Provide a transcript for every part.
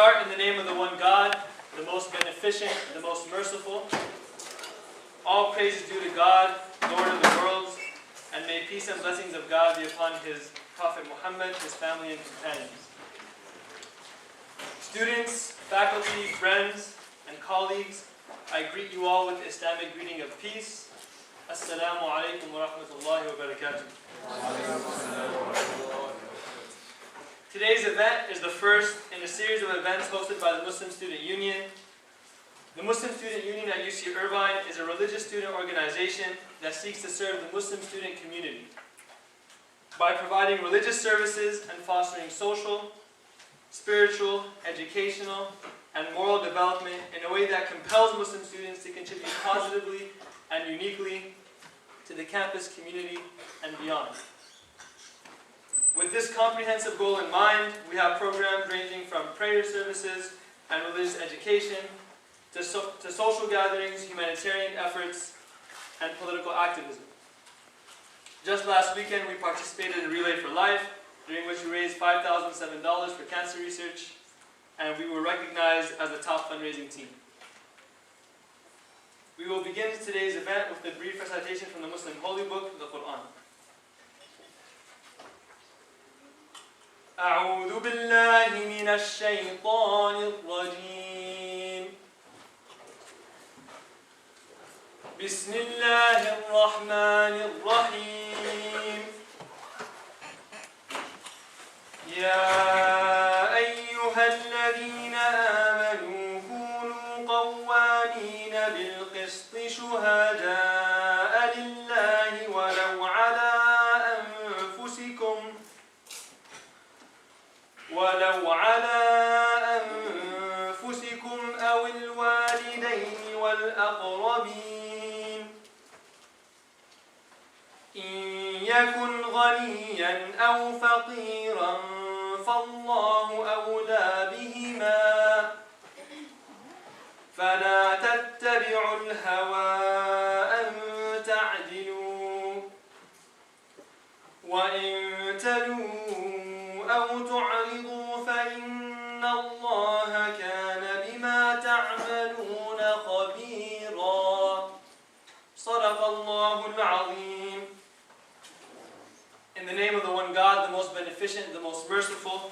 start in the name of the one God, the most beneficent, the most merciful. All praise is due to God, Lord of the worlds, and may peace and blessings of God be upon His Prophet Muhammad, his family and companions. Students, faculty, friends, and colleagues, I greet you all with the Islamic greeting of peace. Assalamu alaikum wa rahmatullahi wa barakatuh. Today's event is the first in a series of events hosted by the Muslim Student Union. The Muslim Student Union at UC Irvine is a religious student organization that seeks to serve the Muslim student community by providing religious services and fostering social, spiritual, educational, and moral development in a way that compels Muslim students to contribute positively and uniquely to the campus community and beyond. With this comprehensive goal in mind, we have programs ranging from prayer services and religious education to social gatherings, humanitarian efforts, and political activism. Just last weekend, we participated in Relay for Life, during which we raised $5,007 for cancer research, and we were recognized as the top fundraising team. We will begin today's event with a brief recitation from the Muslim Holy Book, the Quran. أعوذ بالله من الشيطان الرجيم بسم الله الرحمن الرحيم يا أيها الذين آمنوا كونوا قوامين بالقسط شهداء لله ولو على أنفسكم أو الوالدين والأقربين إن يكن غنيا أو فقيرا فالله أولى بهما فلا تتبعوا الهوى أن تعدلوا وإن تلووا أو تعرضوا فإن الله كان بما تعملون خبيرا صدق الله العظيم. In the name of the one God, the most beneficent, the most merciful,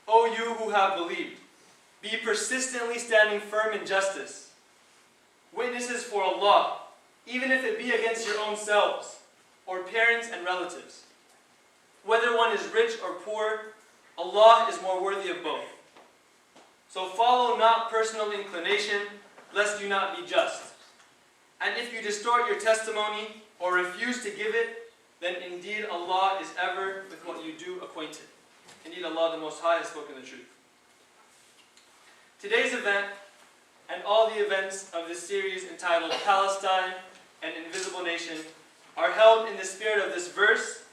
O you who have believed, be persistently standing firm in justice, witnesses for Allah, even if it be against your own selves, or parents and relatives. Whether one is rich or poor, Allah is more worthy of both. So follow not personal inclination, lest you not be just. And if you distort your testimony, or refuse to give it, then indeed Allah is ever with what you do acquainted. Indeed Allah the Most High has spoken the truth. Today's event, and all the events of this series entitled Palestine, an Invisible Nation, are held in the spirit of this verse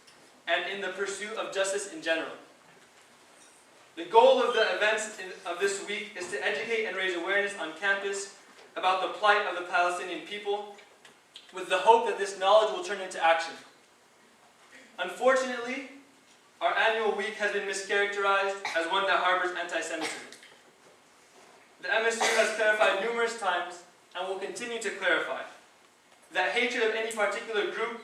and in the pursuit of justice in general. The goal of the events of this week is to educate and raise awareness on campus about the plight of the Palestinian people, with the hope that this knowledge will turn into action. Unfortunately, our annual week has been mischaracterized as one that harbors anti-Semitism. The MSU has clarified numerous times, and will continue to clarify, that hatred of any particular group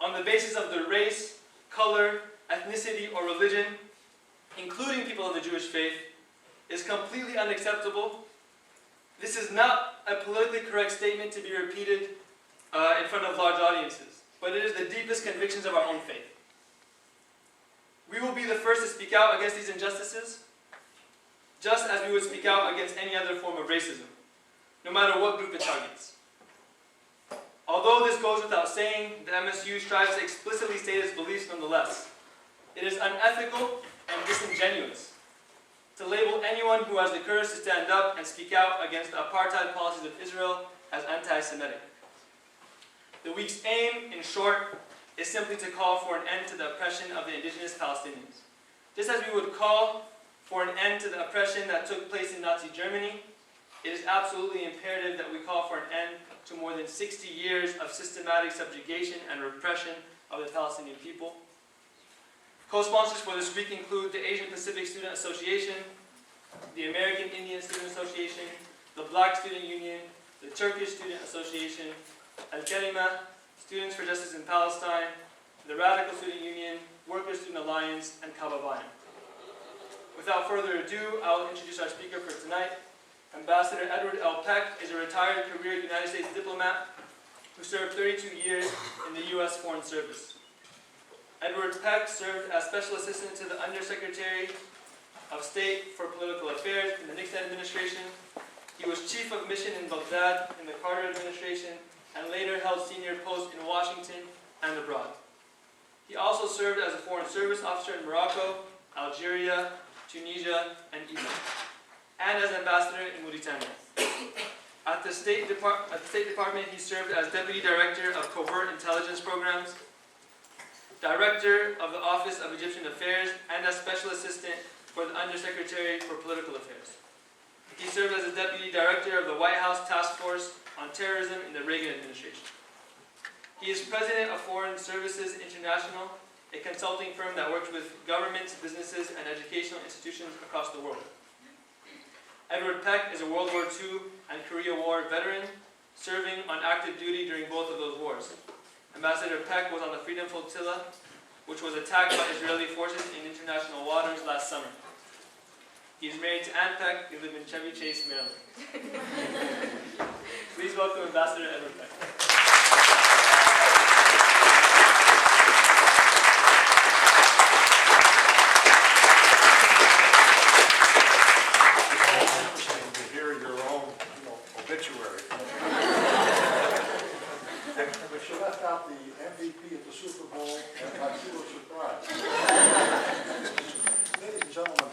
on the basis of their race, color, ethnicity, or religion, including people of the Jewish faith, is completely unacceptable. This is not a politically correct statement to be repeated in front of large audiences, but it is the deepest convictions of our own faith. We will be the first to speak out against these injustices, just as we would speak out against any other form of racism, no matter what group it targets. Although this goes without saying, the MSU strives to explicitly state its beliefs nonetheless. It is unethical and disingenuous to label anyone who has the courage to stand up and speak out against the apartheid policies of Israel as anti-Semitic. The week's aim, in short, is simply to call for an end to the oppression of the indigenous Palestinians. Just as we would call for an end to the oppression that took place in Nazi Germany, it is absolutely imperative that we call for an end to more than 60 years of systematic subjugation and repression of the Palestinian people. Co-sponsors for this week include the Asian Pacific Student Association, the American Indian Student Association, the Black Student Union, the Turkish Student Association, Al-Kalima, Students for Justice in Palestine, the Radical Student Union, Workers' Student Alliance, and Kababayan. Without further ado, I will introduce our speaker for tonight. Ambassador Edward L. Peck is a retired career United States diplomat who served 32 years in the U.S. Foreign Service. Edward Peck served as Special Assistant to the Undersecretary of State for Political Affairs in the Nixon administration. He was Chief of Mission in Baghdad in the Carter administration and later held senior posts in Washington and abroad. He also served as a Foreign Service officer in Morocco, Algeria, Tunisia, and Egypt, and as ambassador in Mauritania. At the State Department, he served as Deputy Director of Covert Intelligence Programs, Director of the Office of Egyptian Affairs, and as Special Assistant for the Undersecretary for Political Affairs. He served as the Deputy Director of the White House Task Force on Terrorism in the Reagan administration. He is President of Foreign Services International, a consulting firm that works with governments, businesses, and educational institutions across the world. Edward Peck is a World War II and Korea War veteran, serving on active duty during both of those wars. Ambassador Peck was on the Freedom Flotilla, which was attacked by Israeli forces in international waters last summer. He is married to Ann Peck. They live in Chevy Chase, Maryland. Please welcome Ambassador Edward Peck. To hear your own obituary. But you left out the MVP at the Super Bowl, and I feel surprised. Ladies and gentlemen,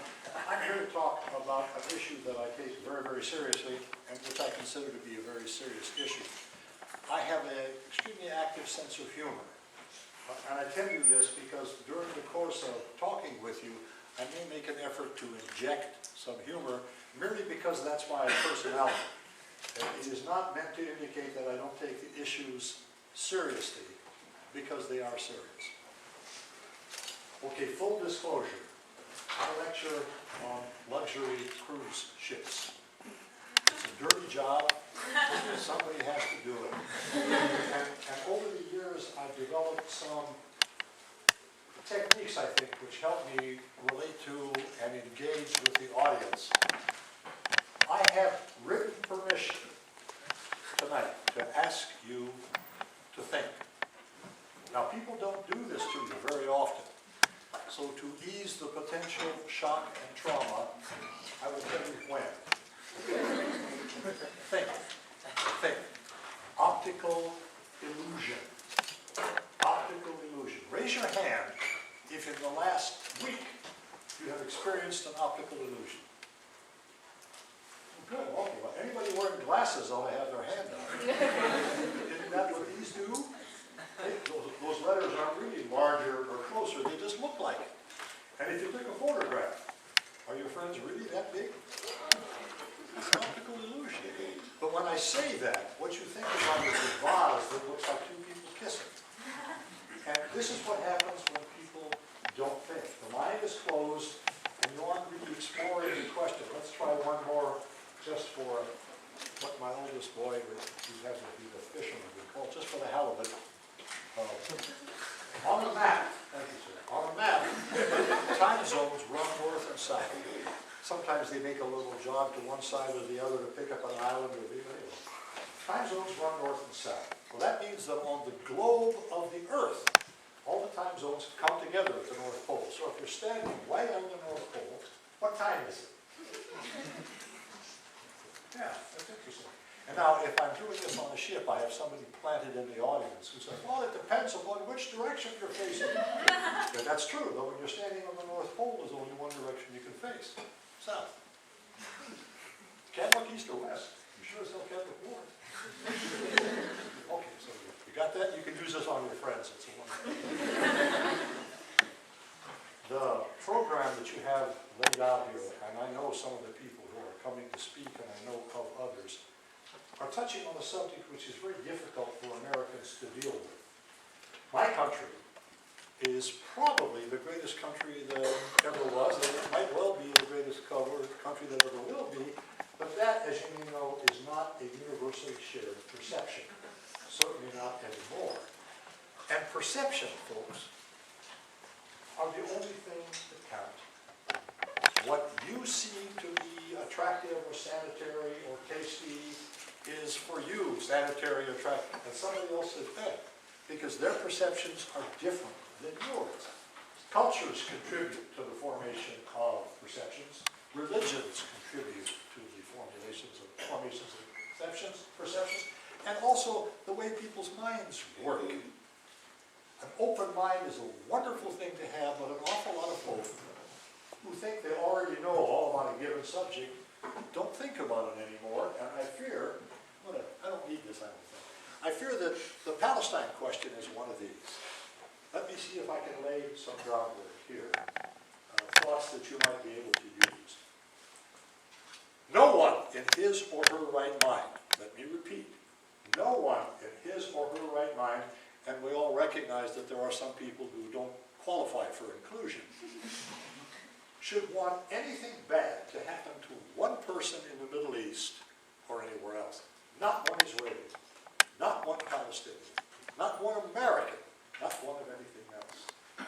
I'm here to talk about an issue that I take very, very seriously, and which I consider to be a very serious issue. I have an extremely active sense of humor. And I tell you this because during the course of talking with you, I may make an effort to inject some humor, merely because that's my personality. It is not meant to indicate that I don't take the issues seriously, because they are serious. Okay, full disclosure. I lecture on luxury cruise ships. It's a dirty job. Somebody has to do it. And over the years, I've developed some techniques, I think, which help me relate to and engage with the audience. I have written permission tonight to ask you to think. Now, people don't do this to you very often. So to ease the potential shock and trauma, I will tell you when. Think. Think. Optical illusion. Optical illusion. Raise your hand if in the last week you have experienced an optical illusion. Good. Okay. Well, anybody wearing glasses ought to have their hand up. Isn't that what these do? Those letters aren't really larger or closer. They just look like it. And if you took a photograph, are your friends really that big? It's an optical illusion. But when I say that, what you think about is a vase that looks like two people kissing. And this is what happens when people don't think. The mind is closed, and you aren't really exploring the question. Let's try one more just for what my oldest boy, who happens to be the fisherman, would call, just for the hell of it. On the map, thank you, sir. On the map, time zones run north and south. Sometimes they make a little jog to one side or the other to pick up an island or the other. Time zones run north and south. Well, that means that on the globe of the Earth, all the time zones come together at the North Pole. So if you're standing way on the North Pole, what time is it? Yeah, that's interesting. And now, if I'm doing this on a ship, I have somebody planted in the audience who says, well, it depends upon which direction you're facing. Yeah, that's true, though when you're standing on the North Pole, there's only one direction you can face, south. Can't look east or west. You sure as hell can't look north. Okay, so you got that? You can use this on your friends. It's a wonderful. The program that you have laid out here, and I know some of the people who are coming to speak, and I know of others, are touching on a subject which is very difficult for Americans to deal with. My country is probably the greatest country that ever was, and it might well be the greatest country that ever will be, but that, as you may know, is not a universally shared perception. Certainly not anymore. And perception, folks, are the only thing that count. What you see to be attractive or sanitary or tasty is for you sanitary or attractive, and somebody else is better, because their perceptions are different than yours. Cultures contribute to the formation of perceptions. Religions contribute to the formations of perceptions, and also the way people's minds work. An open mind is a wonderful thing to have, but an awful lot of folk who think they already know all about a given subject don't think about it anymore, and I fear, whatever, I don't need this, I don't think. I fear that the Palestine question is one of these. Let me see if I can lay some groundwork here, thoughts that you might be able to use. No one in his or her right mind, let me repeat, no one in his or her right mind, and we all recognize that there are some people who don't qualify for inclusion, should want anything bad to happen to one person in the Middle East or anywhere else. Not one Israeli, not one Palestinian, not one American, not one of anything else.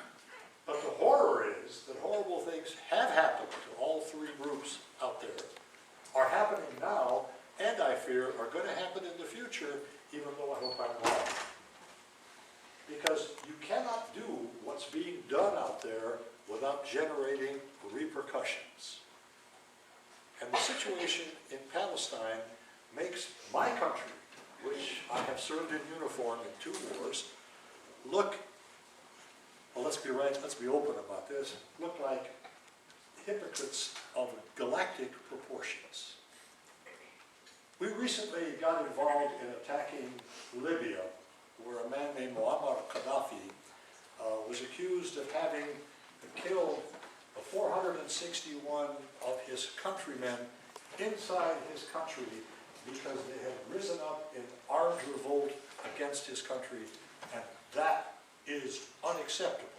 But the horror is that horrible things have happened to all three groups out there, are happening now, and I fear are going to happen in the future, even though I hope I'm wrong. Because you cannot do what's being done out there without generating repercussions. And the situation in Palestine makes my country, which I have served in uniform in 2 wars, look, well, let's be open about this, look like hypocrites of galactic proportions. We recently got involved in attacking Libya, where a man named Muammar Gaddafi was accused of having killed 461 of his countrymen inside his country because they had risen up in armed revolt against his country, and that is unacceptable.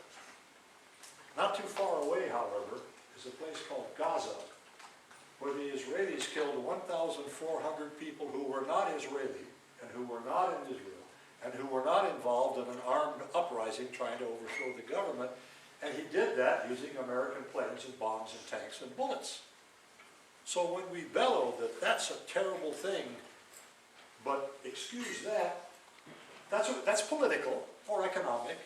Not too far away, however, is a place called Gaza, where the Israelis killed 1,400 people who were not Israeli and who were not in Israel and who were not involved in an armed uprising trying to overthrow the government, and he did that using American planes and bombs and tanks and bullets. So when we bellow that that's a terrible thing, but excuse that, that's political or economic,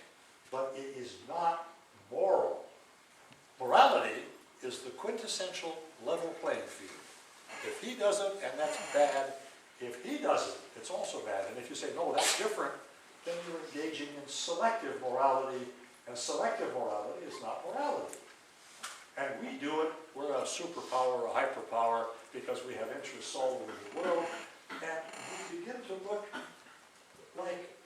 but it is not moral. Morality is the quintessential level playing field. If he does it, and that's bad, if he does it, it's also bad. And if you say, no, that's different, then you're engaging in selective morality, and selective morality is not morality. And we do it, we're a superpower, a hyperpower, because we have interests all over the world, and we begin to look like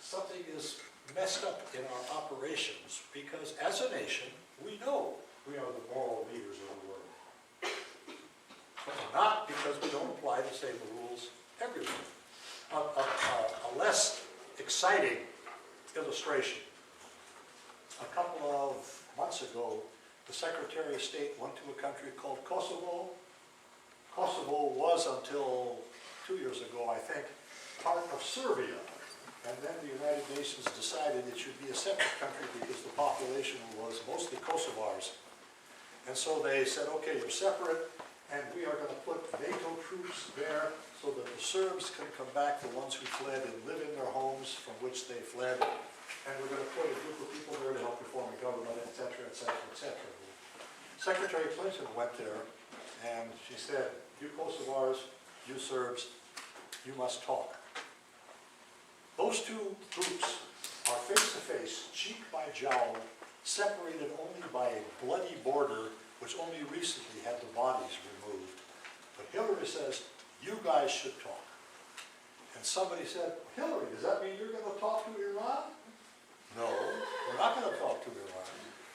something is messed up in our operations, because as a nation, we know we are the moral leaders of the world. But not because we don't apply the same rules everywhere. A less exciting illustration. A couple of months ago, the Secretary of State went to a country called Kosovo. Kosovo was, until 2 years ago, I think, part of Serbia. And then the United Nations decided it should be a separate country because the population was mostly Kosovars. And so they said, okay, you're separate, and we are going to put NATO troops there so that the Serbs can come back, the ones who fled, and live in their homes from which they fled. And we're going to put a group of people there to help reform the government, et cetera, et cetera, et cetera. Secretary Clinton went there, and she said, you Kosovars, you Serbs, you must talk. Those two groups are face-to-face, cheek by jowl, separated only by a bloody border which only recently had the bodies removed. But Hillary says, you guys should talk. And somebody said, Hillary, does that mean you're going to talk to Iran? No, we're not going to talk to Iran.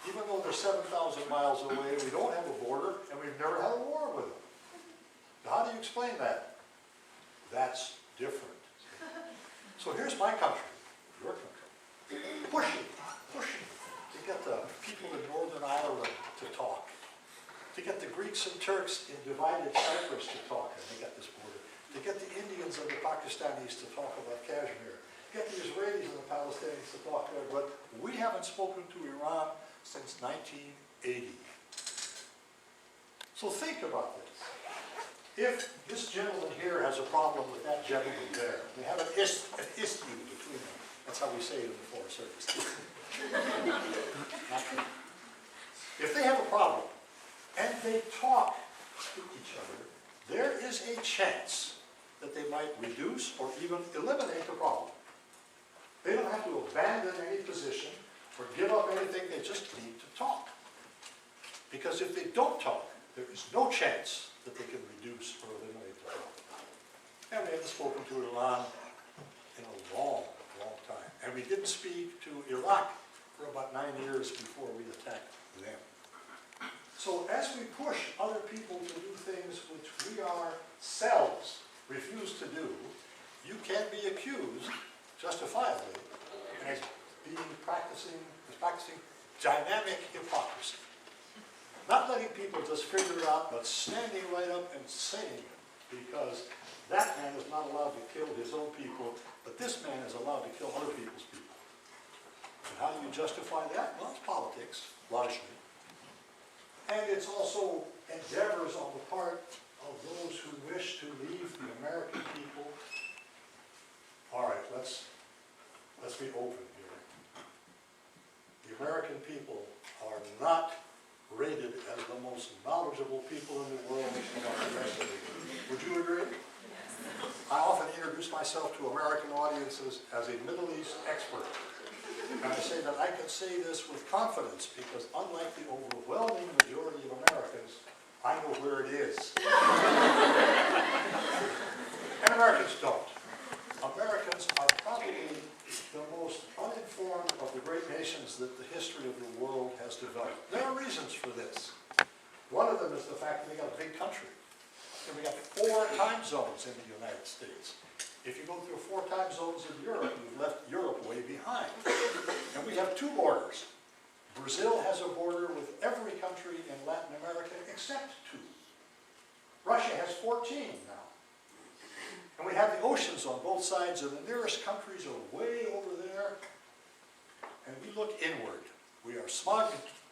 Even though they're 7,000 miles away, we don't have a border, and we've never had a war with them. Now, how do you explain that? That's different. So here's my country, your country, pushing get the people in Northern Ireland to talk, to get the Greeks and Turks in divided Cyprus to talk, and they got this border, to get the Indians and the Pakistanis to talk about Kashmir, get the Israelis and the Palestinians to talk there, but we haven't spoken to Iran since 1980. So think about this. If this gentleman here has a problem with that gentleman there, they have an issue between them. That's how we say it in the Foreign Service. If they have a problem and they talk to each other, there is a chance that they might reduce or even eliminate the problem. They don't have to abandon any position or give up anything, they just need to talk. Because if they don't talk, there is no chance that they can reduce or eliminate the problem. And we haven't spoken to Iran in a long, long time. And we didn't speak to Iraq for about 9 years before we attacked them. So as we push other people to do things which we ourselves refuse to do, you can be accused, justifiably, as practicing dynamic hypocrisy. Not letting people just figure it out, but standing right up and saying it, because that man is not allowed to kill his own people, but this man is allowed to kill other people's people. And how do you justify that? Well, it's politics, largely. And it's also endeavors on the part of those who wish to leave the American people. All right, let's be open here. The American people are not rated as the most knowledgeable people in the world about the rest of the world. Would you agree? I often introduce myself to American audiences as a Middle East expert. And I say that I can say this with confidence because unlike the overwhelming majority of Americans, I know where it is. And Americans don't. Americans are probably the most uninformed of the great nations that the history of the world has developed. There are reasons for this. One of them is the fact that we got a big country. And we got 4 time zones in the United States. If you go through 4 time zones in Europe, you've left Europe way behind. And we have 2 borders. Brazil has a border with every country in Latin America except 2. Russia has 14 now. And we have the oceans on both sides, and the nearest countries are way over there. And we look inward. We are smug,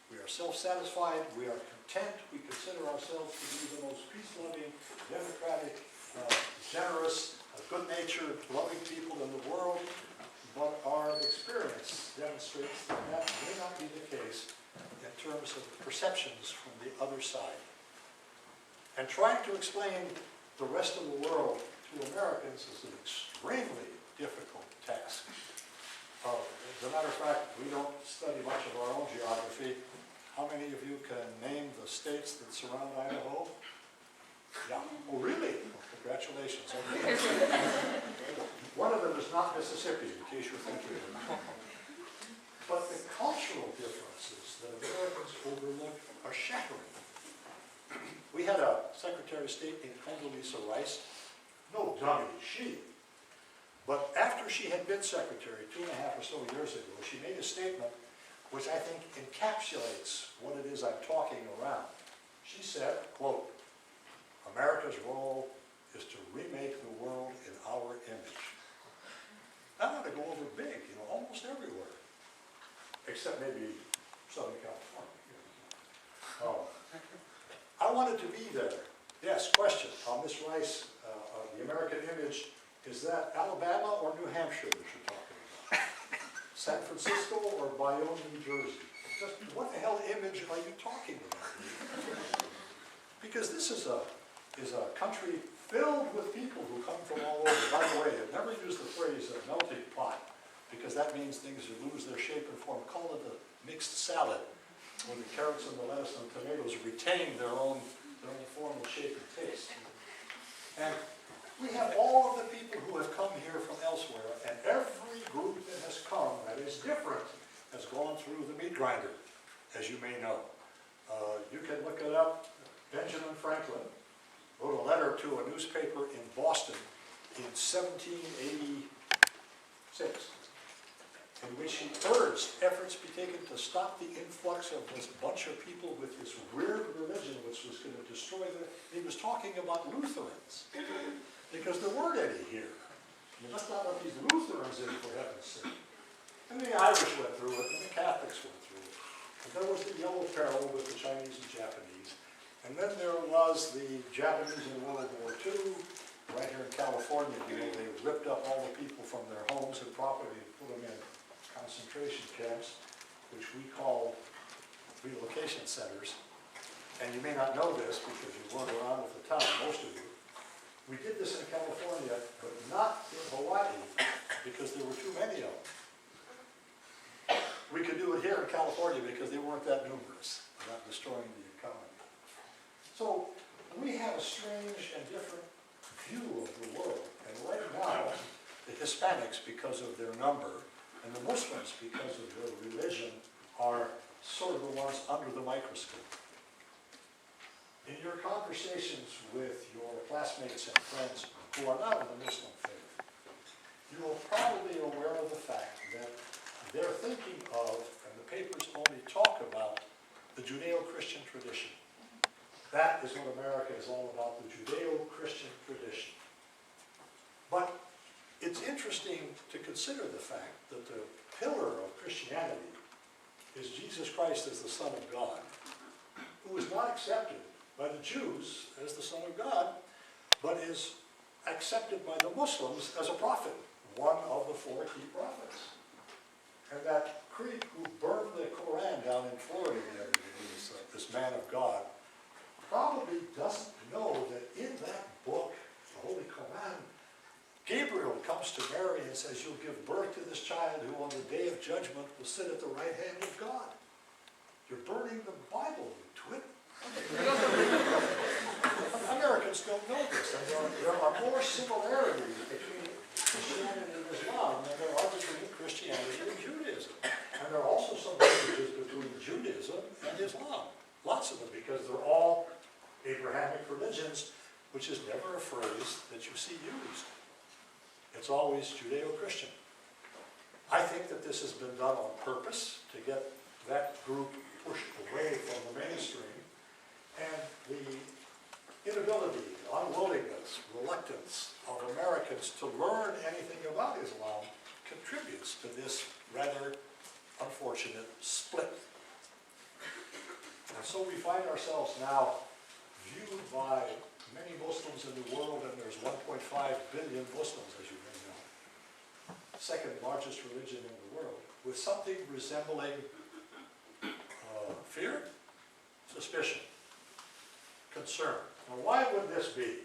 we are self-satisfied, we are content, we consider ourselves to be the most peace-loving, democratic, generous, good-natured, loving people in the world. But our experience demonstrates that that may not be the case in terms of perceptions from the other side. And trying to explain the rest of the world to Americans is an extremely difficult task. As a matter of fact, we don't study much of our own geography. How many of you can name the states that surround Idaho? Yeah. Oh, really? Well, congratulations. Okay. One of them is not Mississippi, in case you're thinking of it. But the cultural differences that Americans overlook are shattering. We had a Secretary of State named Condoleezza Rice. No dummy, she. But after she had been secretary 2.5 or so years ago, she made a statement which I think encapsulates what it is I'm talking around. She said, quote, "America's role is to remake the world in our image." That ought to go over big, almost everywhere. Except maybe Southern California. Oh. I wanted to be there. Yes, question. Ms. Rice, the American image, is that Alabama or New Hampshire that you're talking about? San Francisco or Bayonne, New Jersey? Just what the hell image are you talking about? Because this is a country filled with people who come from all over. By the way, I've never used the phrase a melting pot, because that means things lose their shape and form. Call it a mixed salad, where the carrots and the lettuce and the tomatoes retain their own form and shape and taste. And we have all of the people who have come here from elsewhere, and every group that has come that is different has gone through the meat grinder, as you may know. You can look it up. Benjamin Franklin wrote a letter to a newspaper in Boston in 1786. in which he urged efforts be taken to stop the influx of this bunch of people with this weird religion which was going to destroy them. He was talking about Lutherans, because there weren't any here. I mean, let's not let these Lutherans in, for heaven's sake. And the Irish went through it, and the Catholics went through it. And there was the Yellow Peril with the Chinese and Japanese. And then there was the Japanese in World War II. Right here in California, you know, they ripped up all the people from their homes and property and put them in concentration camps, which we call relocation centers. And you may not know this because you weren't around at the time, most of you. We did this in California, but not in Hawaii, because there were too many of them. We could do it here in California because they weren't that numerous, not destroying the economy. So we have a strange and different view of the world. And right now, the Hispanics, because of their number, and the Muslims, because of their religion, are sort of the ones under the microscope. In your conversations with your classmates and friends who are not in the Muslim faith, you are probably aware of the fact that they're thinking of, and the papers only talk about, the Judeo-Christian tradition. That is what America is all about, the Judeo-Christian tradition. But it's interesting to consider the fact that the pillar of Christianity is Jesus Christ as the Son of God, who is not accepted by the Jews as the Son of God, but is accepted by the Muslims as a prophet, one of the 4 key prophets. And that creep who burned the Koran down in Florida the other day, this man of God, probably doesn't know that in that book, the Holy Koran, Gabriel comes to Mary and says, you'll give birth to this child who on the day of judgment will sit at the right hand of God. You're burning the Bible, you twit. Americans don't know this. And there are more similarities between Christianity and Islam than there are between Christianity and Judaism. And there are also some differences between Judaism and Islam. Lots of them, because they're all Abrahamic religions, which is never a phrase that you see used. It's always Judeo-Christian. I think that this has been done on purpose to get that group pushed away from the mainstream, and the inability, unwillingness, reluctance of Americans to learn anything about Islam contributes to this rather unfortunate split. And so we find ourselves now viewed by many Muslims in the world, and there's 1.5 billion Muslims, as you may know, second largest religion in the world, with something resembling fear, suspicion, concern. Now, why would this be?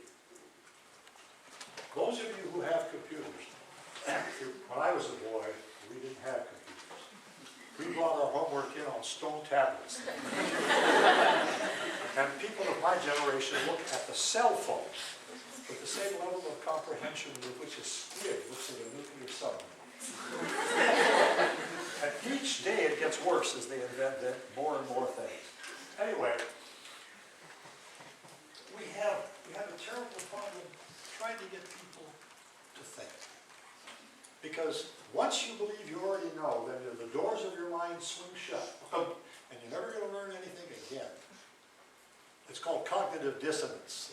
Those of you who have computers, when I was a boy, we didn't have computers. We brought our homework in on stone tablets. And people of my generation look at the cell phone with the same level of comprehension with which a squid looks at a nuclear submarine. And each day it gets worse as they invent more and more things. Anyway, we have a terrible problem trying to get people to think. Because once you believe you already know, then the doors of your mind swing shut, and you're never going to learn anything again. It's called cognitive dissonance.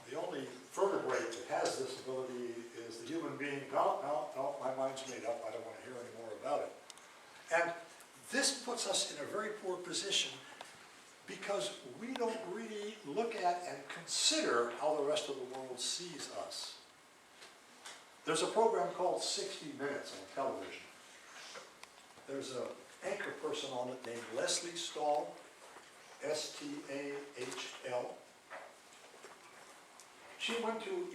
The only vertebrate that has this ability is the human being. No, my mind's made up. I don't want to hear any more about it. And this puts us in a very poor position because we don't really look at and consider how the rest of the world sees us. There's a program called 60 Minutes on television. There's an anchor person on it named Leslie Stahl, S-T-A-H-L. She went to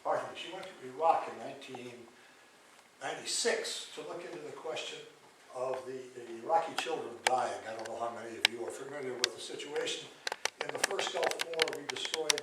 Iraq in 1996 to look into the question of the Iraqi children dying. I don't know how many of you are familiar with the situation. In the first Gulf War, we destroyed